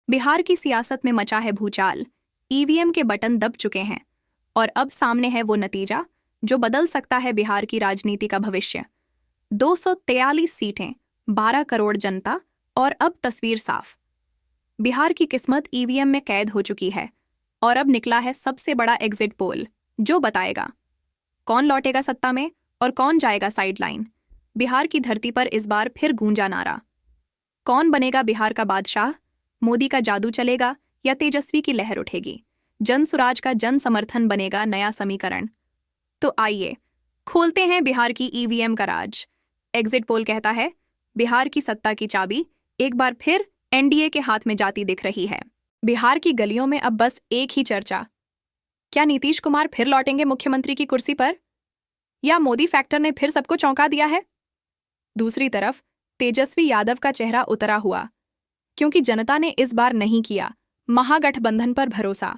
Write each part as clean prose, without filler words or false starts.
बिहार की सियासत में मचा है भूचाल। ईवीएम के बटन दब चुके हैं और अब सामने है वो नतीजा जो बदल सकता है बिहार की राजनीति का भविष्य। 243 सीटें, 12 करोड़ जनता और अब तस्वीर साफ। बिहार की किस्मत ईवीएम में कैद हो चुकी है और अब निकला है सबसे बड़ा एग्जिट पोल जो बताएगा कौन लौटेगा सत्ता में और कौन जाएगा साइडलाइन। बिहार की धरती पर इस बार फिर गूंजा नारा। कौन बनेगा बिहार का बादशाह? मोदी का जादू चलेगा या तेजस्वी की लहर उठेगी? जनसुराज का जन समर्थन बनेगा नया समीकरण। तो आइए खोलते हैं बिहार की ईवीएम का राज। एग्जिट पोल कहता है बिहार की सत्ता की चाबी एक बार फिर एनडीए के हाथ में जाती दिख रही है। बिहार की गलियों में अब बस एक ही चर्चा, क्या नीतीश कुमार फिर लौटेंगे मुख्यमंत्री की कुर्सी पर या मोदी फैक्टर ने फिर सबको चौंका दिया है? दूसरी तरफ तेजस्वी यादव का चेहरा उतरा हुआ, क्योंकि जनता ने इस बार नहीं किया महागठबंधन पर भरोसा।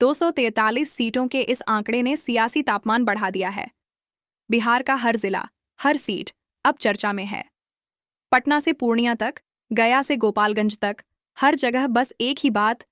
243 सीटों के इस आंकड़े ने सियासी तापमान बढ़ा दिया है। बिहार का हर जिला, हर सीट अब चर्चा में है। पटना से पूर्णिया तक, गया से गोपालगंज तक, हर जगह बस एक ही बात,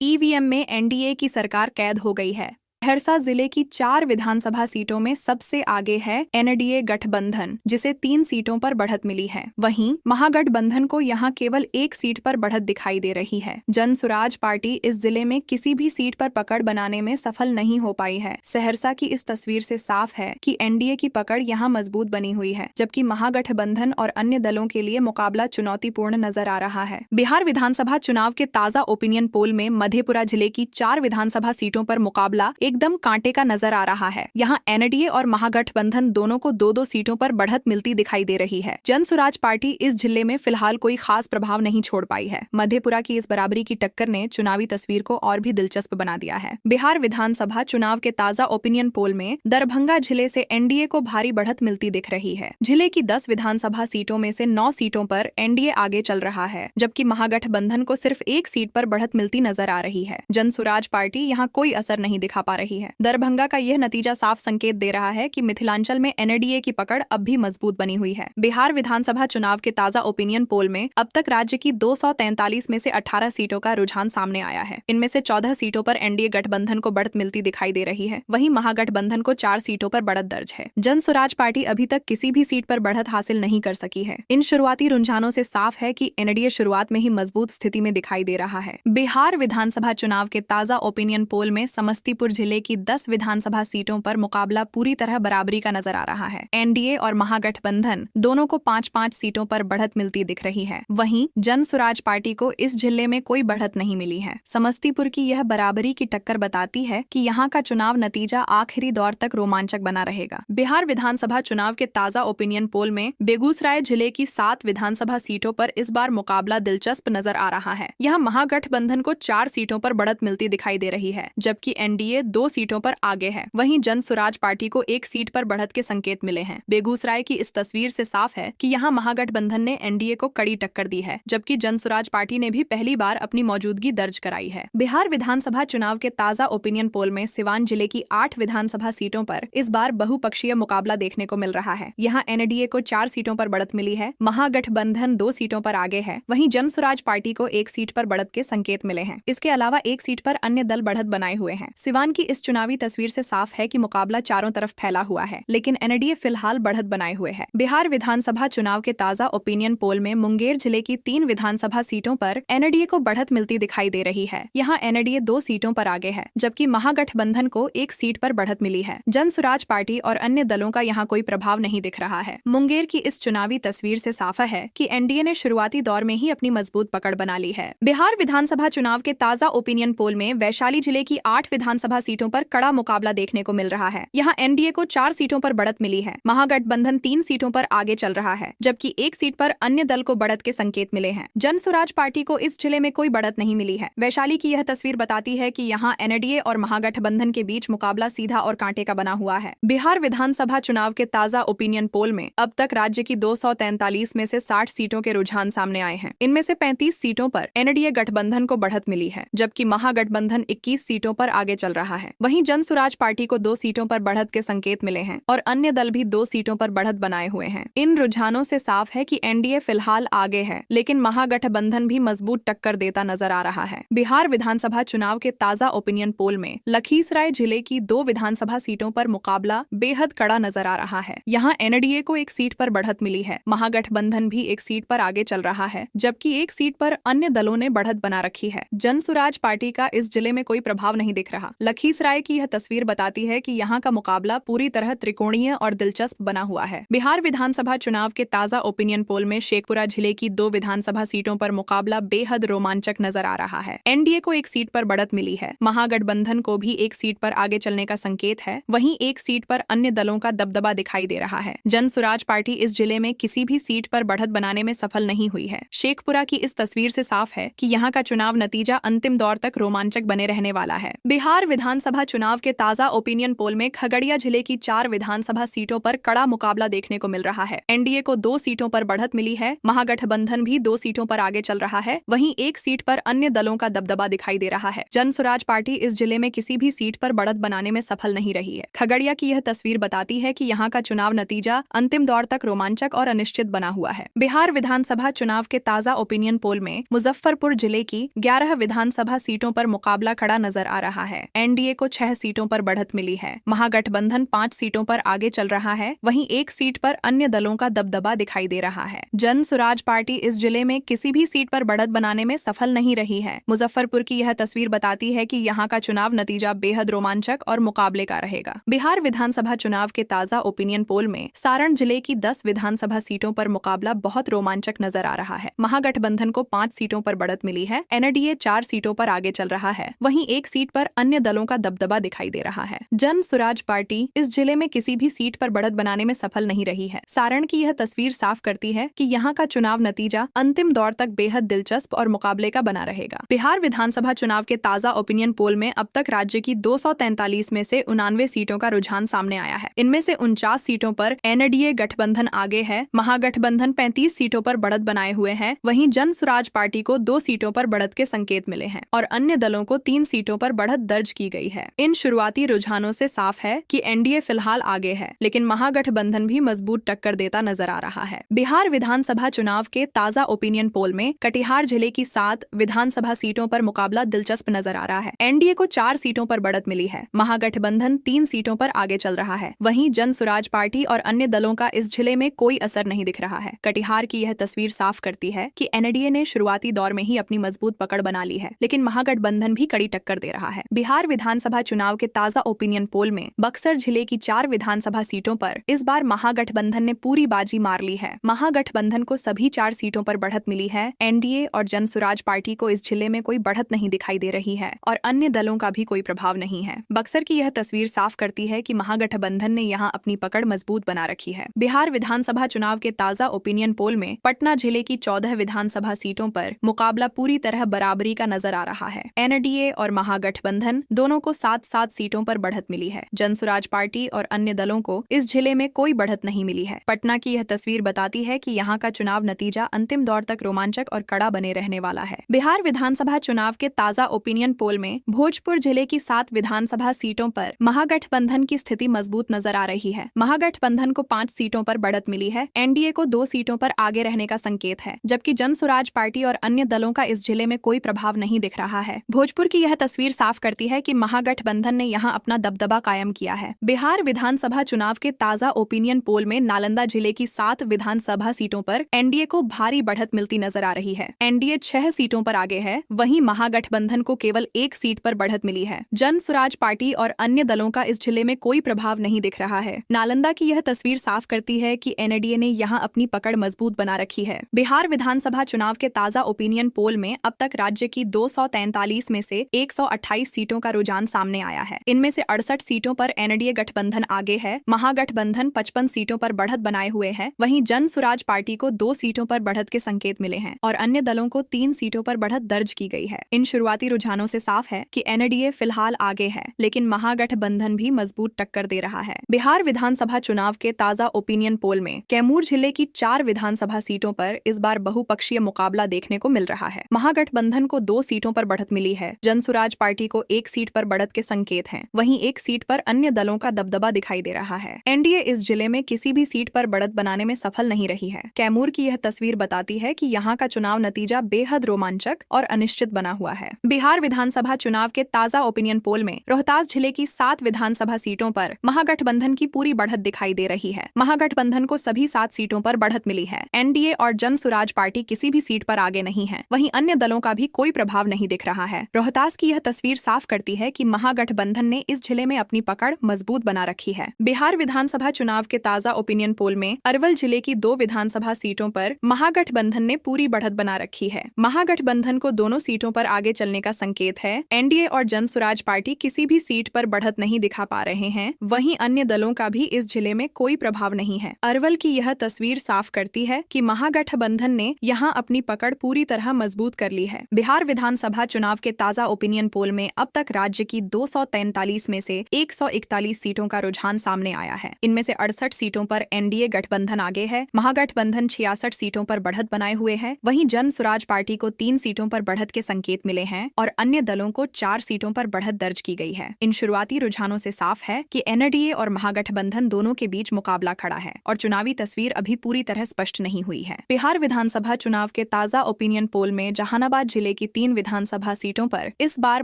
ईवीएम में एनडीए की सरकार कैद हो गई है। सहरसा जिले की 4 विधानसभा सीटों में सबसे आगे है एनडीए गठबंधन, जिसे 3 सीटों पर बढ़त मिली है। वहीं महागठबंधन को यहां केवल 1 सीट पर बढ़त दिखाई दे रही है। जनसुराज पार्टी इस जिले में किसी भी सीट पर पकड़ बनाने में सफल नहीं हो पाई है। सहरसा की इस तस्वीर से साफ है कि एनडीए की पकड़ यहां मजबूत बनी हुई है, जबकि महागठबंधन और अन्य दलों के लिए मुकाबला चुनौतीपूर्ण नजर आ रहा है। बिहार विधानसभा चुनाव के ताजा ओपिनियन पोल में मधेपुरा जिले की 4 विधानसभा सीटों पर मुकाबला एकदम कांटे का नजर आ रहा है। यहाँ एनडीए और महागठबंधन दोनों को 2-2 सीटों पर बढ़त मिलती दिखाई दे रही है। जनसुराज पार्टी इस जिले में फिलहाल कोई खास प्रभाव नहीं छोड़ पाई है। मधेपुरा की इस बराबरी की टक्कर ने चुनावी तस्वीर को और भी दिलचस्प बना दिया है। बिहार विधानसभा चुनाव के ताजा ओपिनियन पोल में दरभंगा जिले से एनडीए को भारी बढ़त मिलती दिख रही है। जिले की 10 विधानसभा सीटों में से 9 सीटों पर एनडीए आगे चल रहा है, जबकि महागठबंधन को सिर्फ 1 सीट पर बढ़त मिलती नजर आ रही है। जनसुराज पार्टी यहाँ कोई असर नहीं दिखा पा रही है। दरभंगा का यह नतीजा साफ संकेत दे रहा है कि मिथिलांचल में एनडीए की पकड़ अब भी मजबूत बनी हुई है। बिहार विधानसभा चुनाव के ताजा ओपिनियन पोल में अब तक राज्य की 243 में से 18 सीटों का रुझान सामने आया है। इनमें से 14 सीटों पर एनडीए गठबंधन को बढ़त मिलती दिखाई दे रही है। वहीं महागठबंधन को 4 सीटों पर बढ़त दर्ज है। जनसुराज पार्टी अभी तक किसी भी सीट पर बढ़त हासिल नहीं कर सकी है। इन शुरुआती रुझानों से साफ है कि एनडीए शुरुआत में ही मजबूत स्थिति में दिखाई दे रहा है। बिहार विधानसभा चुनाव के ताजा ओपिनियन पोल में समस्तीपुर जिले की 10 विधानसभा सीटों पर मुकाबला पूरी तरह बराबरी का नजर आ रहा है। एनडीए और महागठबंधन दोनों को 5-5 सीटों पर बढ़त मिलती दिख रही है। वहीं जनसुराज पार्टी को इस जिले में कोई बढ़त नहीं मिली है। समस्तीपुर की यह बराबरी की टक्कर बताती है कि यहाँ का चुनाव नतीजा आखिरी दौर तक रोमांचक बना रहेगा। बिहार विधानसभा चुनाव के ताजा ओपिनियन पोल में बेगूसराय जिले की 7 विधानसभा सीटों पर इस बार मुकाबला दिलचस्प नजर आ रहा है। यहाँ महागठबंधन को 4 सीटों पर बढ़त मिलती दिखाई दे रही है, जबकि एनडीए 2 सीटों पर आगे है। वहीं जनसुराज पार्टी को 1 सीट पर बढ़त के संकेत मिले हैं। बेगूसराय की इस तस्वीर से साफ है कि यहाँ महागठबंधन ने एनडीए को कड़ी टक्कर दी है, जबकि जनसुराज पार्टी ने भी पहली बार अपनी मौजूदगी दर्ज कराई है। बिहार विधानसभा चुनाव के ताजा ओपिनियन पोल में सिवान जिले की 8 विधानसभा सीटों पर इस बार बहुपक्षीय मुकाबला देखने को मिल रहा है। यहाँ एनडीए को 4 सीटों पर बढ़त मिली है, महागठबंधन 2 सीटों पर आगे है। वहीं जनसुराज पार्टी को 1 सीट पर बढ़त के संकेत मिले हैं। इसके अलावा 1 सीट पर अन्य दल बढ़त बनाए हुए हैं। सिवान की इस चुनावी तस्वीर से साफ है कि मुकाबला चारों तरफ फैला हुआ है, लेकिन एनडीए फिलहाल बढ़त बनाए हुए है। बिहार विधानसभा चुनाव के ताजा ओपिनियन पोल में मुंगेर जिले की 3 विधानसभा सीटों पर एनडीए को बढ़त मिलती दिखाई दे रही है। यहाँ एनडीए 2 सीटों पर आगे है, जबकि महागठबंधन को 1 सीट पर बढ़त मिली है। जनसुराज पार्टी और अन्य दलों का यहाँ कोई प्रभाव नहीं दिख रहा है। मुंगेर की इस चुनावी तस्वीर से साफ है कि एनडीए ने शुरुआती दौर में ही अपनी मजबूत पकड़ बना ली है। बिहार विधानसभा चुनाव के ताजा ओपिनियन पोल में वैशाली जिले की 8 विधानसभा सीटों पर कड़ा मुकाबला देखने को मिल रहा है। यहाँ एनडीए को 4 सीटों पर बढ़त मिली है। महागठबंधन 3 सीटों पर आगे चल रहा है, जबकि 1 सीट पर अन्य दल को बढ़त के संकेत मिले हैं। जनसुराज पार्टी को इस जिले में कोई बढ़त नहीं मिली है। वैशाली की यह तस्वीर बताती है कि यहाँ एनडीए और महागठबंधन के बीच मुकाबला सीधा और कांटे का बना हुआ है। बिहार विधानसभा चुनाव के ताजा ओपिनियन पोल में अब तक राज्य की 243 में से 60 सीटों के रुझान सामने आए हैं। इनमें से 35 सीटों पर एनडीए गठबंधन को बढ़त मिली है, जबकि महागठबंधन 21 सीटों पर आगे चल रहा है। हैं। वहीं जन सुराज पार्टी को 2 सीटों पर बढ़त के संकेत मिले हैं और अन्य दल भी 2 सीटों पर बढ़त बनाए हुए हैं। इन रुझानों से साफ है कि एनडीए फिलहाल आगे है, लेकिन महागठबंधन भी मजबूत टक्कर देता नजर आ रहा है। बिहार विधानसभा चुनाव के ताजा ओपिनियन पोल में लखीसराय जिले की 2 विधानसभा सीटों पर मुकाबला बेहद कड़ा नजर आ रहा है। यहाँ एनडीए को 1 सीट पर बढ़त मिली है, महागठबंधन भी 1 सीट पर आगे चल रहा है, जबकि 1 सीट पर अन्य दलों ने बढ़त बना रखी है। जन सुराज पार्टी का इस जिले में कोई प्रभाव नहीं दिख रहा। लखीसराय की यह तस्वीर बताती है कि यहाँ का मुकाबला पूरी तरह त्रिकोणीय और दिलचस्प बना हुआ है। बिहार विधानसभा चुनाव के ताजा ओपिनियन पोल में शेखपुरा जिले की 2 विधानसभा सीटों पर मुकाबला बेहद रोमांचक नजर आ रहा है। एनडीए को 1 सीट पर बढ़त मिली है, महागठबंधन को भी 1 सीट पर आगे चलने का संकेत है, वहीं 1 सीट पर अन्य दलों का दबदबा दिखाई दे रहा है। जन सुराज पार्टी इस जिले में किसी भी सीट पर बढ़त बनाने में सफल नहीं हुई है। शेखपुरा की इस तस्वीर से साफ है कि यहाँ का चुनाव नतीजा अंतिम दौर तक रोमांचक बने रहने वाला है। बिहार विधानसभा चुनाव के ताजा ओपिनियन पोल में खगड़िया जिले की 4 विधानसभा सीटों पर कड़ा मुकाबला देखने को मिल रहा है। एनडीए को 2 सीटों पर बढ़त मिली है, महागठबंधन भी 2 सीटों पर आगे चल रहा है, वहीं 1 सीट पर अन्य दलों का दबदबा दिखाई दे रहा है। जन सुराज पार्टी इस जिले में किसी भी सीट पर बढ़त बनाने में सफल नहीं रही है। खगड़िया की यह तस्वीर बताती है कि यहाँ का चुनाव नतीजा अंतिम दौर तक रोमांचक और अनिश्चित बना हुआ है। बिहार विधानसभा चुनाव के ताजा ओपिनियन पोल में मुजफ्फरपुर जिले की 11 विधानसभा सीटों पर मुकाबला खड़ा नजर आ रहा है। एनडीए को 6 सीटों पर बढ़त मिली है, महागठबंधन 5 सीटों पर आगे चल रहा है, वहीं 1 सीट पर अन्य दलों का दबदबा दिखाई दे रहा है। जन सुराज पार्टी इस जिले में किसी भी सीट पर बढ़त बनाने में सफल नहीं रही है। मुजफ्फरपुर की यह तस्वीर बताती है कि यहाँ का चुनाव नतीजा बेहद रोमांचक और मुकाबले का रहेगा। बिहार विधानसभा चुनाव के ताजा ओपिनियन पोल में सारण जिले की 10 विधानसभा सीटों पर मुकाबला बहुत रोमांचक नजर आ रहा है। महागठबंधन को 5 सीटों पर बढ़त मिली है, एनडीए 4 सीटों पर आगे चल रहा है, वहीं 1 सीट पर अन्य दलों का दबदबा दिखाई दे रहा है। जन सुराज पार्टी इस जिले में किसी भी सीट पर बढ़त बनाने में सफल नहीं रही है। सारण की यह तस्वीर साफ करती है कि यहाँ का चुनाव नतीजा अंतिम दौर तक बेहद दिलचस्प और मुकाबले का बना रहेगा। बिहार विधानसभा चुनाव के ताजा ओपिनियन पोल में अब तक राज्य की 243 में से 89 सीटों का रुझान सामने आया है। इनमें से 49 सीटों पर एनडीए गठबंधन आगे है, महागठबंधन 35 सीटों पर बढ़त बनाए हुए है, वहीं जन सुराज पार्टी को 2 सीटों पर बढ़त के संकेत मिले हैं और अन्य दलों को 3 सीटों पर बढ़त दर्ज की गई है। इन शुरुआती रुझानों से साफ है कि एनडीए फिलहाल आगे है, लेकिन महागठबंधन भी मजबूत टक्कर देता नजर आ रहा है। बिहार विधानसभा चुनाव के ताजा ओपिनियन पोल में कटिहार जिले की 7 विधानसभा सीटों पर मुकाबला दिलचस्प नजर आ रहा है। एनडीए को 4 सीटों पर बढ़त मिली है, महागठबंधन 3 सीटों पर आगे चल रहा है, वहीं जन सुराज पार्टी और अन्य दलों का इस जिले में कोई असर नहीं दिख रहा है। कटिहार की यह तस्वीर साफ करती है कि एनडीए ने शुरुआती दौर में ही अपनी मजबूत पकड़ बना ली है, लेकिन महागठबंधन भी कड़ी टक्कर दे रहा है। बिहार विधानसभा चुनाव के ताजा ओपिनियन पोल में बक्सर जिले की 4 विधानसभा सीटों पर इस बार महागठबंधन ने पूरी बाजी मार ली है। महागठबंधन को सभी 4 सीटों पर बढ़त मिली है, एनडीए और जन सुराज पार्टी को इस जिले में कोई बढ़त नहीं दिखाई दे रही है और अन्य दलों का भी कोई प्रभाव नहीं है। बक्सर की यह तस्वीर साफ करती है कि महागठबंधन ने यहाँ अपनी पकड़ मजबूत बना रखी है। बिहार विधानसभा चुनाव के ताजा ओपिनियन पोल में पटना जिले की 14 विधानसभा सीटों पर मुकाबला पूरी तरह बराबरी का नजर आ रहा है। एनडीए और महागठबंधन दोनों को 7-7 सीटों पर बढ़त मिली है। जन सुराज पार्टी और अन्य दलों को इस जिले में कोई बढ़त नहीं मिली है। पटना की यह तस्वीर बताती है कि यहाँ का चुनाव नतीजा अंतिम दौर तक रोमांचक और कड़ा बने रहने वाला है। बिहार विधानसभा चुनाव के ताजा ओपिनियन पोल में भोजपुर जिले की 7 विधानसभा सीटों पर महागठबंधन की स्थिति मजबूत नजर आ रही है। महागठबंधन को 5 सीटों पर बढ़त मिली है, एनडीए को 2 सीटों पर आगे रहने का संकेत है, जबकि जन सुराज पार्टी और अन्य दलों का इस जिले में कोई प्रभाव नहीं दिख रहा है। भोजपुर की यह तस्वीर साफ करती है कि महागठबंधन ने यहाँ अपना दबदबा कायम किया है। बिहार विधानसभा चुनाव के ताजा ओपिनियन पोल में नालंदा जिले की 7 विधानसभा सीटों पर एनडीए को भारी बढ़त मिलती नजर आ रही है। एनडीए 6 सीटों पर आगे है, वहीं महागठबंधन को केवल 1 सीट पर बढ़त मिली है। जन सुराज पार्टी और अन्य दलों का इस जिले में कोई प्रभाव नहीं दिख रहा है। नालंदा की यह तस्वीर साफ करती है कि एनडीए ने यहाँ अपनी पकड़ मजबूत बना रखी है। बिहार विधानसभा चुनाव के ताजा ओपिनियन पोल में अब तक राज्य की 243 में से 128 सीटों का रुझान सामने आया है। इनमें से 68 सीटों पर एनडीए गठबंधन आगे है, महागठबंधन 55 सीटों पर बढ़त बनाए हुए है, वहीं जन सुराज पार्टी को 2 सीटों पर बढ़त के संकेत मिले हैं और अन्य दलों को 3 सीटों पर बढ़त दर्ज की गई है। इन शुरुआती रुझानों से साफ है कि एनडीए फिलहाल आगे है, लेकिन महागठबंधन भी मजबूत टक्कर दे रहा है। बिहार विधानसभा चुनाव के ताजा ओपिनियन पोल में कैमूर जिले की 4 विधानसभा सीटों पर इस बार बहुपक्षीय मुकाबला देखने को मिल रहा है। महागठबंधन को 2 सीटों पर बढ़त मिली है, जन सुराज पार्टी को 1 सीट पर बढ़त के संकेत हैं। वहीं एक सीट पर अन्य दलों का दबदबा दिखाई दे रहा है। एनडीए इस जिले में किसी भी सीट पर बढ़त बनाने में सफल नहीं रही है। कैमूर की यह तस्वीर बताती है कि यहाँ का चुनाव नतीजा बेहद रोमांचक और अनिश्चित बना हुआ है। बिहार विधानसभा चुनाव के ताजा ओपिनियन पोल में रोहतास जिले की 7 विधानसभा सीटों पर महागठबंधन की पूरी बढ़त दिखाई दे रही है। महागठबंधन को सभी 7 सीटों पर बढ़त मिली है। एनडीए और जन सुराज पार्टी किसी भी सीट पर आगे नहीं है। वहीं अन्य दलों का भी कोई प्रभाव नहीं दिख रहा है। रोहतास की यह तस्वीर साफ करती है कि महागठबंधन ने इस जिले में अपनी पकड़ मजबूत बना रखी है। बिहार विधानसभा चुनाव के ताजा ओपिनियन पोल में अरवल जिले की 2 विधानसभा सीटों पर महागठबंधन ने पूरी बढ़त बना रखी है। महागठबंधन को दोनों सीटों पर आगे चलने का संकेत है। एनडीए और जन सुराज पार्टी किसी भी सीट पर बढ़त नहीं दिखा पा रहे हैं। वहीं अन्य दलों का भी इस जिले में कोई प्रभाव नहीं है। अरवल की यह तस्वीर साफ करती है कि महागठबंधन ने यहां अपनी पकड़ पूरी तरह मजबूत कर ली है। बिहार विधानसभा चुनाव के ताजा ओपिनियन पोल में अब तक राज्य की 243 में से 141 सीटों का रुझान सामने आया है। इनमें से 68 सीटों पर एनडीए गठबंधन आगे है। महागठबंधन 66 सीटों पर बढ़त बनाए हुए है। वहीं जन सुराज पार्टी को 3 सीटों पर बढ़त के संकेत मिले हैं और अन्य दलों को 4 सीटों पर बढ़त दर्ज की गई है। इन शुरुआती रुझानों से साफ है कि एनडीए और महागठबंधन दोनों के बीच मुकाबला खड़ा है और चुनावी तस्वीर अभी पूरी तरह स्पष्ट नहीं हुई है। बिहार विधानसभा चुनाव के ताजा ओपिनियन पोल में जहानाबाद जिले की 3 विधानसभा सीटों पर इस बार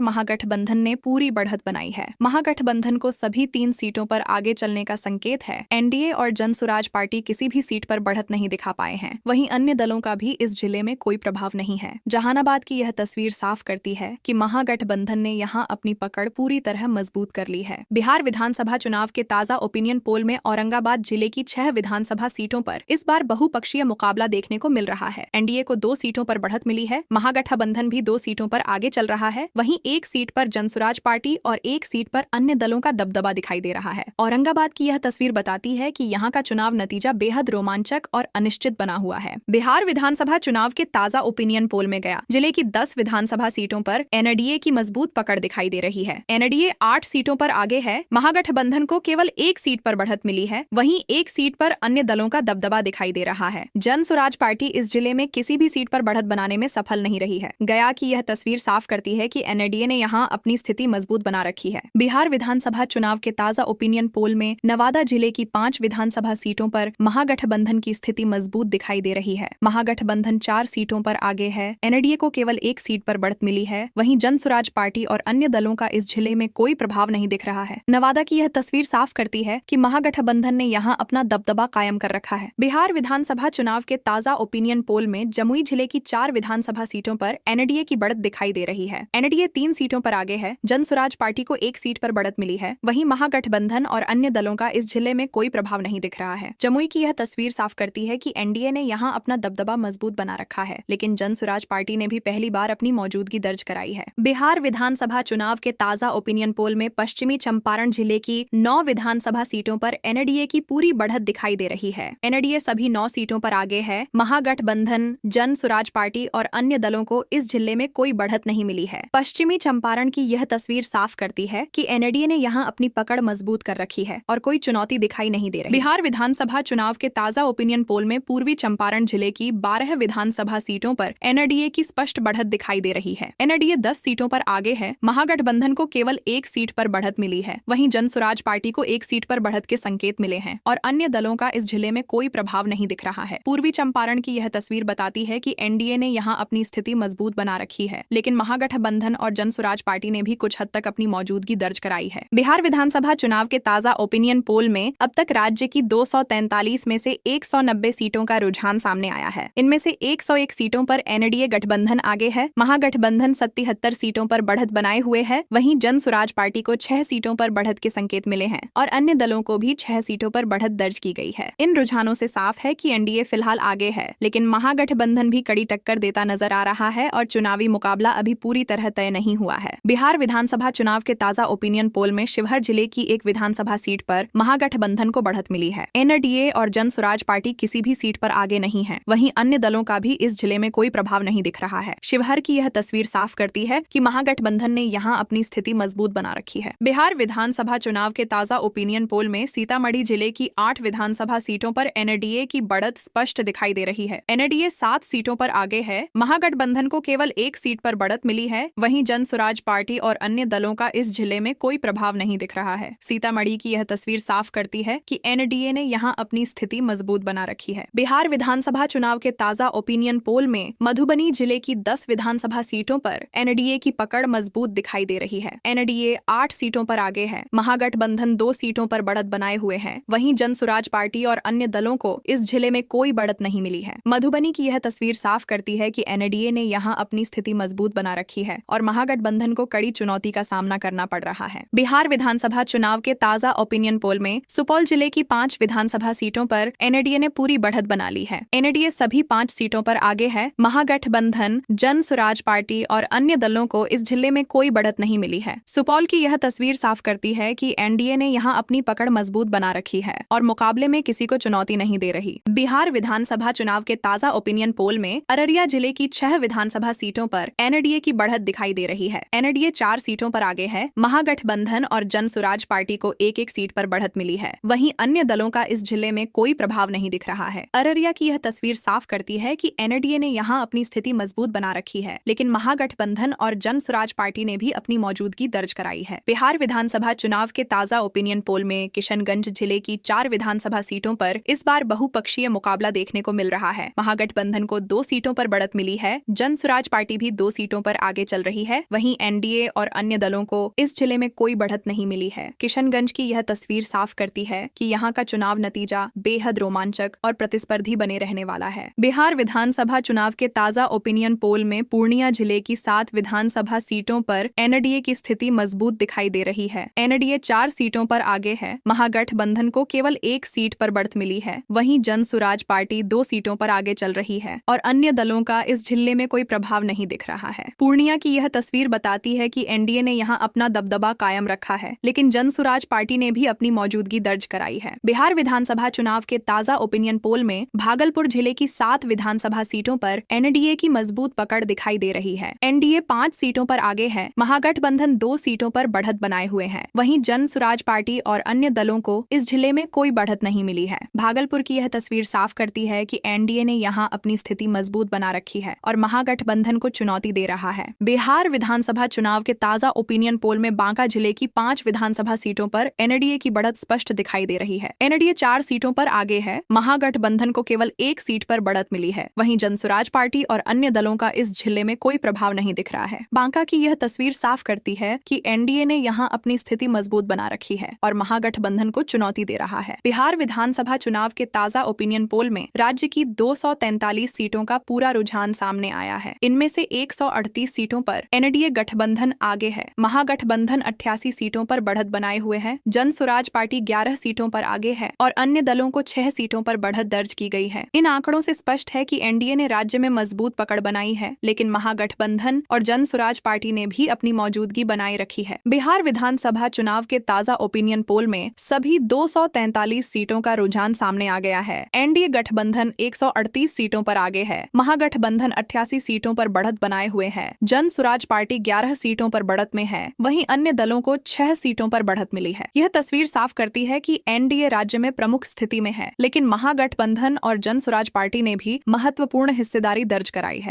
महागठबंधन ने पूरी बढ़त बनाई है। महागठबंधन को सभी 3 सीटों पर आगे चलने का संकेत है। एनडीए और जन सुराज पार्टी किसी भी सीट पर बढ़त नहीं दिखा पाए हैं। वहीं अन्य दलों का भी इस जिले में कोई प्रभाव नहीं है। जहानाबाद की यह तस्वीर साफ करती है कि महागठबंधन ने यहां अपनी पकड़ पूरी तरह मजबूत कर ली है। बिहार विधानसभा चुनाव के ताजा ओपिनियन पोल में औरंगाबाद जिले की 6 विधानसभा सीटों पर इस बार बहुपक्षीय मुकाबला देखने को मिल रहा है। एनडीए को 2 सीटों पर बढ़त मिली है। महागठबंधन भी 2 सीटों पर आगे चल रहा है। वहीं 1 सीट पर जनसुराज पार्टी और 1 सीट पर अन्य दलों का दबदबा दिखाई दे रहा है। औरंगाबाद की यह तस्वीर बताती है कि यहाँ का चुनाव नतीजा बेहद रोमांचक और अनिश्चित बना हुआ है। बिहार विधानसभा चुनाव के ताजा ओपिनियन पोल में गया जिले की 10 विधानसभा सीटों पर एनडीए की मजबूत पकड़ दिखाई दे रही है। एनडीए 8 सीटों पर आगे है। महागठबंधन को केवल 1 सीट पर बढ़त मिली है। वहीं 1 सीट पर अन्य दलों का दबदबा दिखाई दे रहा है। जन सुराज पार्टी इस जिले में किसी भी सीट पर बढ़त बनाने में सफल नहीं रही है। गया की यह तस्वीर साफ करती है कि एनडीए ने यहाँ अपनी स्थिति मजबूत बना रखी है। बिहार विधानसभा चुनाव के ताजा ओपिनियन पोल में नवादा जिले की 5 विधानसभा सीटों पर महागठबंधन की स्थिति मजबूत दिखाई दे रही है। महागठबंधन 4 सीटों पर आगे है। एनडीए को केवल 1 सीट पर बढ़त मिली है। वहीं जन सुराज पार्टी और अन्य दलों का इस जिले में कोई प्रभाव नहीं दिख रहा है। नवादा की यह तस्वीर साफ करती है कि महागठबंधन ने यहाँ अपना दबदबा कायम कर रखा है। बिहार विधानसभा चुनाव के ताजा ओपिनियन पोल में जमुई जिले की 4 विधानसभा सीटों पर एनडीए की बढ़त दिखाई दे रही है। एनडीए 3 सीटों पर आगे है। जन सुराज पार्टी को 1 सीट पर बढ़त मिली है। वहीं महागठबंधन और अन्य दलों का इस जिले में कोई प्रभाव नहीं दिख रहा है। जमुई की यह तस्वीर साफ करती है कि एनडीए ने यहाँ अपना दबदबा मजबूत बना रखा है, लेकिन जन सुराज पार्टी ने भी पहली बार अपनी मौजूदगी दर्ज कराई है। बिहार विधानसभा चुनाव के ताजा ओपिनियन पोल में पश्चिमी चंपारण जिले की 9 विधानसभा सीटों पर एनडीए की पूरी बढ़त दिखाई दे रही है। एनडीए सभी 9 सीटों पर आगे है। महागठबंधन, जन सुराज पार्टी और अन्य दलों को इस जिले में कोई बढ़त नहीं मिली है। पश्चिमी चंपारण की यह तस्वीर साफ करती है कि एनडीए ने यहाँ अपनी पकड़ मजबूत कर रखी है और कोई चुनौती दिखाई नहीं दे रही। बिहार विधानसभा चुनाव के ताजा ओपिनियन पोल में पूर्वी चंपारण जिले की 12 विधानसभा सीटों पर एनडीए की स्पष्ट बढ़त दिखाई दे रही है। एनडीए 10 सीटों पर आगे है। महागठबंधन को केवल 1 सीट पर बढ़त मिली है। वहीं जन सुराज पार्टी को 1 सीट पर बढ़त के संकेत मिले हैं और अन्य दलों का इस जिले में कोई प्रभाव नहीं दिख रहा है। पूर्वी चंपारण की यह तस्वीर बताती है कि एनडीए ने यहाँ अपनी स्थिति मजबूत बना रखी है, लेकिन महागठबंधन और जन सुराज पार्टी ने भी कुछ हद तक अपनी मौजूदगी दर्ज कराई है। बिहार विधानसभा चुनाव के ताजा ओपिनियन पोल में अब तक राज्य की 243 में से 190 सीटों का रुझान सामने आया है। इनमें से 101 सीटों पर एनडीए गठबंधन आगे है। महागठबंधन 77 सीटों पर बढ़त बनाए हुए है। वहीं जन सुराज पार्टी को 6 सीटों पर बढ़त के संकेत मिले हैं और अन्य दलों को भी 6 सीटों पर बढ़त दर्ज की गई है। इन रुझानों से साफ है कि एनडीए फिलहाल आगे है, लेकिन महागठबंधन भी कड़ी टक्कर देता नजर आ रहा है और चुनावी मुकाबला अभी पूरी तरह तय नहीं हुआ है। बिहार विधानसभा चुनाव के ताजा ओपिनियन पोल में शिवहर जिले की एक विधानसभा सीट पर महागठबंधन को बढ़त मिली है। एनडीए और जन सुराज पार्टी किसी भी सीट पर आगे नहीं है। वहीं अन्य दलों का भी इस जिले में कोई प्रभाव नहीं दिख रहा है। शिवहर की यह तस्वीर साफ करती है कि महागठबंधन ने यहाँ अपनी स्थिति मजबूत बना रखी है। बिहार विधानसभा चुनाव के ताजा ओपिनियन पोल में सीतामढ़ी जिले की 8 विधानसभा सीटों पर एनडीए की बढ़त स्पष्ट दिखाई दे रही है। एनडीए 7 सीटों पर आगे है। महागठबंधन को केवल 1 सीट पर बढ़त मिली है। वहीं जन सुराज पार्टी और अन्य अन्य दलों का इस जिले में कोई प्रभाव नहीं दिख रहा है। सीतामढ़ी की यह तस्वीर साफ करती है कि एनडीए ने यहाँ अपनी स्थिति मजबूत बना रखी है। बिहार विधानसभा चुनाव के ताजा ओपिनियन पोल में मधुबनी जिले की 10 विधानसभा सीटों पर एनडीए की पकड़ मजबूत दिखाई दे रही है। एनडीए 8 सीटों पर आगे है। महागठबंधन 2 सीटों पर बढ़त बनाए हुए है। वहीं जन सुराज पार्टी और अन्य दलों को इस जिले में कोई बढ़त नहीं मिली है। मधुबनी की यह तस्वीर साफ करती है कि एनडीए ने यहाँ अपनी स्थिति मजबूत बना रखी है और महागठबंधन को कड़ी चुनौती का सामना करना पड़ रहा है। बिहार विधानसभा चुनाव के ताजा ओपिनियन पोल में सुपौल जिले की 5 विधानसभा सीटों पर एनडीए ने पूरी बढ़त बना ली है। एनडीए सभी 5 सीटों पर आगे है। महागठबंधन, जन सुराज पार्टी और अन्य दलों को इस जिले में कोई बढ़त नहीं मिली है। सुपौल की यह तस्वीर साफ करती है कि एनडीए ने यहाँ अपनी पकड़ मजबूत बना रखी है और मुकाबले में किसी को चुनौती नहीं दे रही। बिहार विधानसभा चुनाव के ताजा ओपिनियन पोल में अररिया जिले की 6 विधानसभा सीटों पर एनडीए की बढ़त दिखाई दे रही है। एनडीए 4 सीटों पर आगे है। महागठबंधन और जन सुराज पार्टी को एक सीट पर बढ़त मिली है। वहीं अन्य दलों का इस जिले में कोई प्रभाव नहीं दिख रहा है। अररिया की यह तस्वीर साफ करती है कि एनडीए ने यहाँ अपनी स्थिति मजबूत बना रखी है, लेकिन महागठबंधन और जन सुराज पार्टी ने भी अपनी मौजूदगी दर्ज कराई है। बिहार विधानसभा चुनाव के ताजा ओपिनियन पोल में किशनगंज जिले की 4 विधानसभा सीटों पर इस बार बहुपक्षीय मुकाबला देखने को मिल रहा है। महागठबंधन को 2 सीटों पर बढ़त मिली है। जन सुराज पार्टी भी 2 सीटों पर आगे चल रही है। वहीं एनडीए और अन्य दलों को इस जिले में कोई बढ़त नहीं मिली है। किशनगंज की यह तस्वीर साफ करती है कि यहाँ का चुनाव नतीजा बेहद रोमांचक और प्रतिस्पर्धी बने रहने वाला है। बिहार विधानसभा चुनाव के ताजा ओपिनियन पोल में पूर्णिया जिले की 7 विधानसभा सीटों पर एनडीए की स्थिति मजबूत दिखाई दे रही है। एनडीए 4 सीटों पर आगे है। महागठबंधन को केवल 1 सीट पर बढ़त मिली है। वहीं जन सुराज पार्टी 2 सीटों पर आगे चल रही है और अन्य दलों का इस जिले में कोई प्रभाव नहीं दिख रहा है। पूर्णिया की यह तस्वीर बताती है कि एनडीए ने यहाँ अपना दबदबा कायम रखा है, लेकिन जन सुराज पार्टी ने भी अपनी मौजूदगी दर्ज कराई है। बिहार विधानसभा चुनाव के ताजा ओपिनियन पोल में भागलपुर जिले की 7 विधानसभा सीटों पर एनडीए की मजबूत पकड़ दिखाई दे रही है। एनडीए 5 सीटों पर आगे है। महागठबंधन 2 सीटों पर बढ़त बनाए हुए है। वहीं जन सुराज पार्टी और अन्य दलों को इस जिले में कोई बढ़त नहीं मिली है। भागलपुर की यह तस्वीर साफ करती है कि एनडीए ने यहाँ अपनी स्थिति मजबूत बना रखी है और महागठबंधन को चुनौती दे रहा है। बिहार विधानसभा चुनाव के ताजा ओपिनियन पोल में बांका जिले की 5 विधानसभा सीटों पर एनडीए की बढ़त स्पष्ट दिखाई दे रही है। एनडीए 4 सीटों पर आगे है। महागठबंधन को केवल 1 सीट पर बढ़त मिली है। वहीं जनसुराज पार्टी और अन्य दलों का इस जिले में कोई प्रभाव नहीं दिख रहा है। बांका की यह तस्वीर साफ करती है कि एनडीए ने यहाँ अपनी स्थिति मजबूत बना रखी है और महागठबंधन को चुनौती दे रहा है। बिहार विधानसभा चुनाव के ताजा ओपिनियन पोल में राज्य की 243 सीटों का पूरा रुझान सामने आया है। इनमें से 138 सीटों पर एनडीए गठबंधन आगे है। महागठबंधन 88 सीटों पर बढ़त बनाए हुए है। जन सुराज पार्टी 11 सीटों पर आगे है और अन्य दलों को 6 सीटों पर बढ़त दर्ज की गई है। इन आंकड़ों से स्पष्ट है कि एनडीए ने राज्य में मजबूत पकड़ बनाई है, लेकिन महागठबंधन और जन सुराज पार्टी ने भी अपनी मौजूदगी बनाए रखी है। बिहार विधानसभा चुनाव के ताजा ओपिनियन पोल में सभी 243 सीटों का रुझान सामने आ गया है। एनडीए गठबंधन 138 सीटों पर आगे है। महागठबंधन 88 सीटों पर बढ़त बनाए हुए है। जन सुराज पार्टी 11 सीटों पर बढ़त में है। वहीं अन्य दलों को 6 सीटों पर बढ़त मिली है। यह तस्वीर साफ करती है कि एनडीए राज्य में प्रमुख स्थिति में है, लेकिन महागठबंधन और जन सुराज पार्टी ने भी महत्वपूर्ण हिस्सेदारी दर्ज कराई है।